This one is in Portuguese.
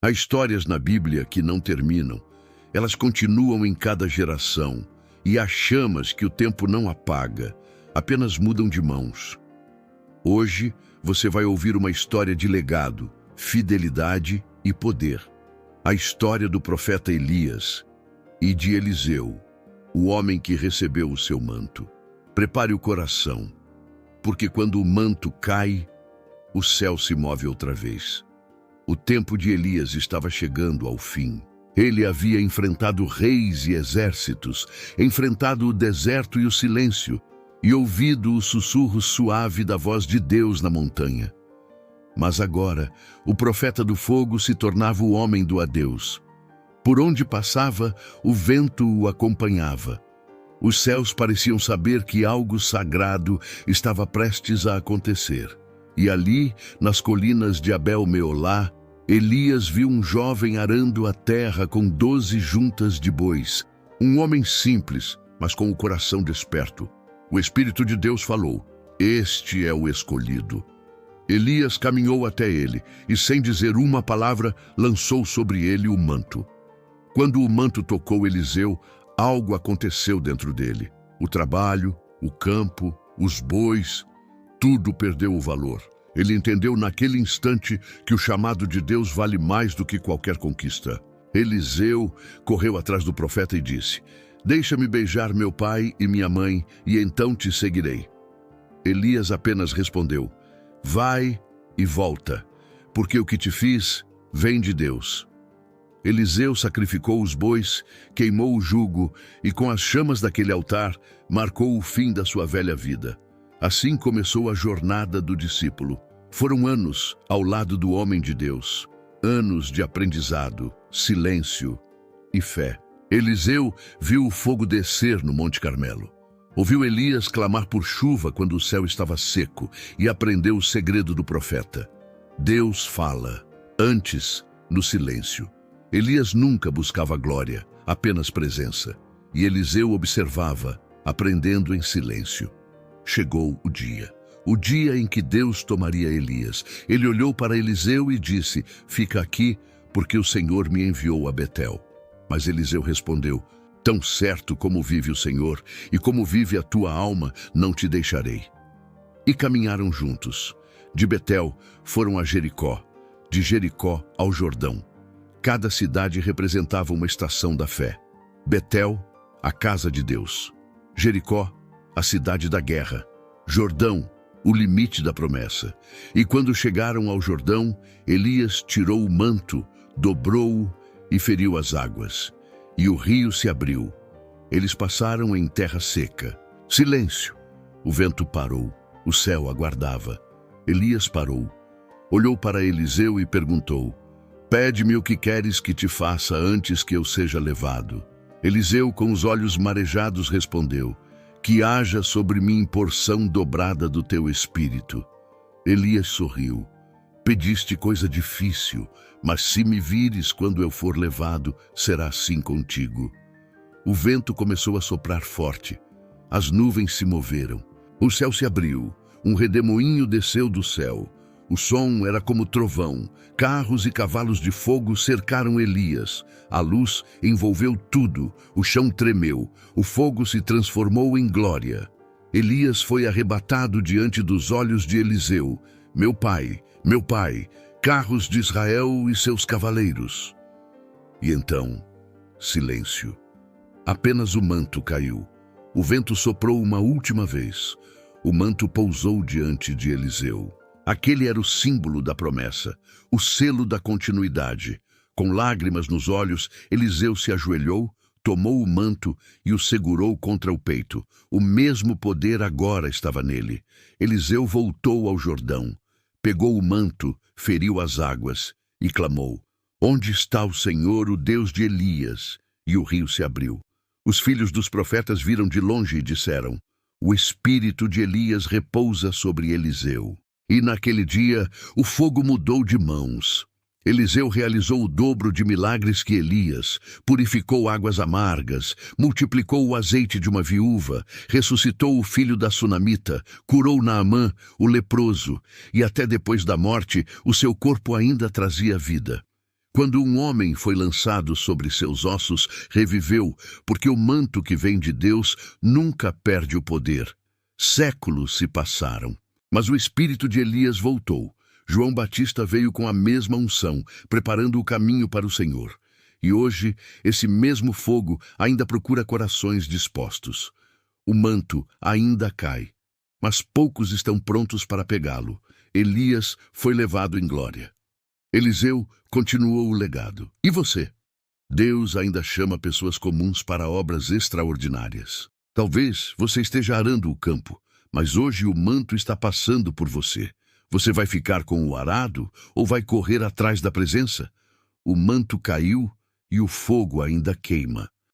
Há histórias na Bíblia que não terminam. Elas continuam em cada geração. E há chamas que o tempo não apaga, apenas mudam de mãos. Hoje, você vai ouvir uma história de legado, fidelidade e poder. A história do profeta Elias e de Eliseu, o homem que recebeu o seu manto. Prepare o coração, porque quando o manto cai, o céu se move outra vez. O tempo de Elias estava chegando ao fim. Ele havia enfrentado reis e exércitos, enfrentado o deserto e o silêncio, e ouvido o sussurro suave da voz de Deus na montanha. Mas agora, o profeta do fogo se tornava o homem do adeus. Por onde passava, o vento o acompanhava. Os céus pareciam saber que algo sagrado estava prestes a acontecer. E ali, nas colinas de Abel-Meolá, Elias viu um jovem arando a terra com 12 juntas de bois. Um homem simples, mas com o coração desperto. O Espírito de Deus falou: "Este é o escolhido." Elias caminhou até ele e, sem dizer uma palavra, lançou sobre ele o manto. Quando o manto tocou Eliseu, algo aconteceu dentro dele. O trabalho, o campo, os bois, tudo perdeu o valor. Ele entendeu naquele instante que o chamado de Deus vale mais do que qualquer conquista. Eliseu correu atrás do profeta e disse: "Deixa-me beijar meu pai e minha mãe, e então te seguirei." Elias apenas respondeu: "Vai e volta, porque o que te fiz vem de Deus." Eliseu sacrificou os bois, queimou o jugo e, com as chamas daquele altar, marcou o fim da sua velha vida. Assim começou a jornada do discípulo. Foram anos ao lado do homem de Deus, anos de aprendizado, silêncio e fé. Eliseu viu o fogo descer no Monte Carmelo. Ouviu Elias clamar por chuva quando o céu estava seco e aprendeu o segredo do profeta. Deus fala, antes, no silêncio. Elias nunca buscava glória, apenas presença. E Eliseu observava, aprendendo em silêncio. Chegou o dia em que Deus tomaria Elias. Ele olhou para Eliseu e disse: "Fica aqui, porque o Senhor me enviou a Betel." Mas Eliseu respondeu: "Tão certo como vive o Senhor, e como vive a tua alma, não te deixarei." E caminharam juntos. De Betel foram a Jericó, de Jericó ao Jordão. Cada cidade representava uma estação da fé. Betel, a casa de Deus. Jericó, a cidade da guerra. Jordão, o limite da promessa. E quando chegaram ao Jordão, Elias tirou o manto, dobrou-o e feriu as águas. E o rio se abriu. Eles passaram em terra seca. Silêncio. O vento parou. O céu aguardava. Elias parou. Olhou para Eliseu e perguntou: "Pede-me o que queres que te faça antes que eu seja levado." Eliseu, com os olhos marejados, respondeu: "Que haja sobre mim porção dobrada do teu espírito." Elias sorriu. "Pediste coisa difícil, mas se me vires quando eu for levado, será assim contigo." O vento começou a soprar forte. As nuvens se moveram. O céu se abriu. Um redemoinho desceu do céu. O som era como trovão. Carros e cavalos de fogo cercaram Elias. A luz envolveu tudo. O chão tremeu. O fogo se transformou em glória. Elias foi arrebatado diante dos olhos de Eliseu. Meu pai, carros de Israel e seus cavaleiros." E então, silêncio. Apenas o manto caiu. O vento soprou uma última vez. O manto pousou diante de Eliseu. Aquele era o símbolo da promessa, o selo da continuidade. Com lágrimas nos olhos, Eliseu se ajoelhou, tomou o manto e o segurou contra o peito. O mesmo poder agora estava nele. Eliseu voltou ao Jordão, pegou o manto, feriu as águas e clamou: "Onde está o Senhor, o Deus de Elias?" E o rio se abriu. Os filhos dos profetas viram de longe e disseram: "O espírito de Elias repousa sobre Eliseu." E naquele dia, o fogo mudou de mãos. Eliseu realizou o dobro de milagres que Elias, purificou águas amargas, multiplicou o azeite de uma viúva, ressuscitou o filho da sunamita, curou Naamã, o leproso, e até depois da morte, o seu corpo ainda trazia vida. Quando um homem foi lançado sobre seus ossos, reviveu, porque o manto que vem de Deus nunca perde o poder. Séculos se passaram, mas o espírito de Elias voltou. João Batista veio com a mesma unção, preparando o caminho para o Senhor. E hoje, esse mesmo fogo ainda procura corações dispostos. O manto ainda cai, mas poucos estão prontos para pegá-lo. Elias foi levado em glória. Eliseu continuou o legado. E você? Deus ainda chama pessoas comuns para obras extraordinárias. Talvez você esteja arando o campo, mas hoje o manto está passando por você. Você vai ficar com o arado ou vai correr atrás da presença? O manto caiu e o fogo ainda queima.